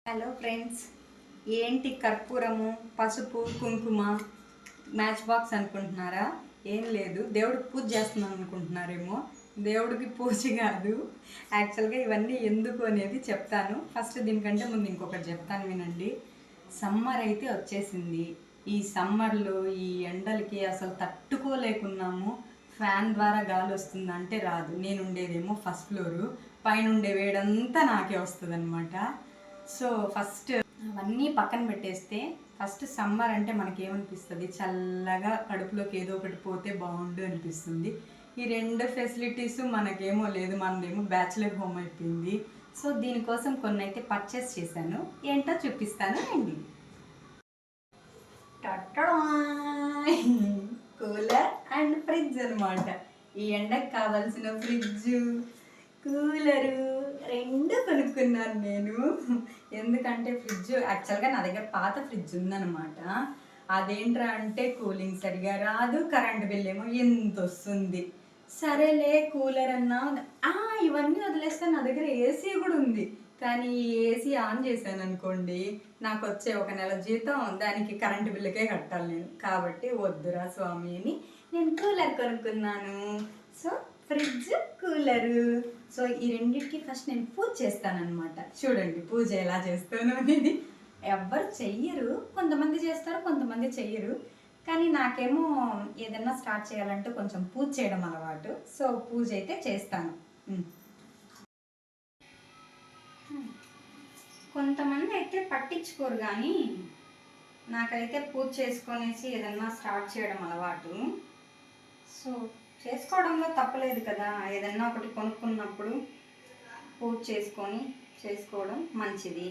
Hello friends, ఏంటి కర్పూరము పసుపు కుంకుమ మ్యాచ్ బాక్స్ అనుకుంటున్నారా? ఏం లేదు, దేవుడికి పూజ చేస్తున్నాను అనుకుంటున్నారేమో. దేవుడికి పూజ కాదు. యాక్చువల్గా ఇవన్నీ ఎందుకు అనేది చెప్తాను. ఫస్ట్ దీనికంటే ముందు ఇంకొకటి చెప్తాను, వినండి. సమ్మర్ అయితే వచ్చేసింది. ఈ సమ్మర్లో ఈ ఎండలకి అసలు తట్టుకోలేకున్నాము. ఫ్యాన్ ద్వారా గాలి వస్తుందంటే రాదు. నేను ఉండేదేమో ఫస్ట్ ఫ్లోరు, పైన ఉండే వేడంతా నాకే వస్తుంది అనమాట. సో ఫస్ట్ అవన్నీ పక్కన పెట్టేస్తే, ఫస్ట్ సమ్మర్ అంటే మనకేమనిపిస్తుంది? చల్లగా కడుపులోకి ఏదో ఒకటి పోతే బాగుండు అనిపిస్తుంది. ఈ రెండు ఫెసిలిటీస్ మనకేమో లేదు, మనదేమో బ్యాచులర్ హోమ్ అయిపోయింది. సో దీనికోసం కొన్ని అయితే పర్చేస్ చేశాను. ఏంటో చూపిస్తాను అండి. కూలర్ అండ్ ఫ్రిడ్జ్ అనమాట. ఈ ఎండకు కావాల్సిన ఫ్రిడ్జ్ కూలరు రెండు కొనుక్కున్నాను నేను. ఎందుకంటే ఫ్రిడ్జ్ యాక్చువల్గా నా దగ్గర పాత ఫ్రిడ్జ్ ఉందన్నమాట. అదేంట్రా అంటే కూలింగ్ సరిగా రాదు, కరెంట్ బిల్ ఏమో ఎంత వస్తుంది. సరేలే కూలర్ అన్నా. ఇవన్నీ వదిలేస్తే నా దగ్గర ఏసీ కూడా ఉంది. కానీ ఈ ఏసీ ఆన్ చేశాను అనుకోండి, నాకు వచ్చే ఒక నెల జీతం దానికి కరెంటు బిల్లుకే కట్టాలి నేను. కాబట్టి వద్దురా స్వామి అని నేను కూలర్ కొనుక్కున్నాను. So fridge cooler. సో ఈ రెండింటికి ఫస్ట్ నేను పూజ చేస్తానన్నమాట. చూడండి పూజ ఎలా చేస్తాను అనేది. ఎవ్వరు చెయ్యరు, కొంతమంది చేస్తారు, కొంతమంది చెయ్యరు. కానీ నాకేమో ఏదన్నా స్టార్ట్ చేయాలంటే కొంచెం పూజ చేయడం అలవాటు. సో పూజ అయితే చేస్తాను. కొంతమంది అయితే పట్టించుకోరు, కానీ నాకైతే పూజ చేసుకొనేసి ఏదన్నా స్టార్ట్ చేయడం అలవాటు. సో చేసుకోవడంలో తప్పలేదు కదా. ఏదన్నా ఒకటి కొనుక్కున్నప్పుడు పూజ చేసుకోవడం మంచిది.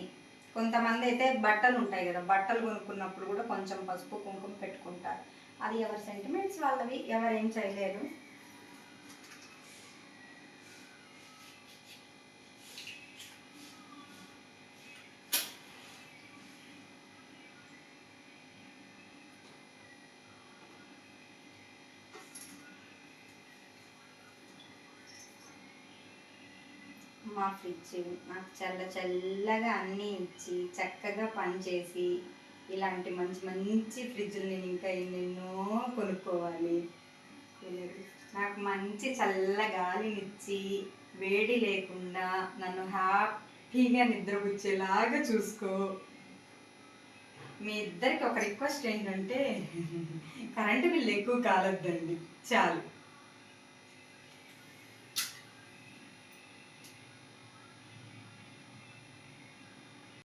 కొంతమంది అయితే బట్టలు ఉంటాయి కదా, బట్టలు కొనుక్కున్నప్పుడు కూడా కొంచెం పసుపు కుంకుమ పెట్టుకుంటారు. అది ఎవరి సెంటిమెంట్స్ వాళ్ళవి, ఎవరేం చేయలేరు. మా ఫ్రిడ్జ్ నాకు చల్లగా అన్నీ ఇచ్చి చక్కగా పనిచేసి, ఇలాంటి మంచి మంచి ఫ్రిడ్జ్లు నేను ఇంకా ఎన్నెన్నో కొనుక్కోవాలి. నాకు మంచి చల్ల గాలినిచ్చి వేడి లేకుండా నన్ను హ్యాపీగా నిద్రపుచ్చేలాగా చూసుకో. మీ ఇద్దరికి ఒక రిక్వెస్ట్ ఏంటంటే కరెంటు బిల్ ఎక్కువ కాలొద్దండి, చాలు.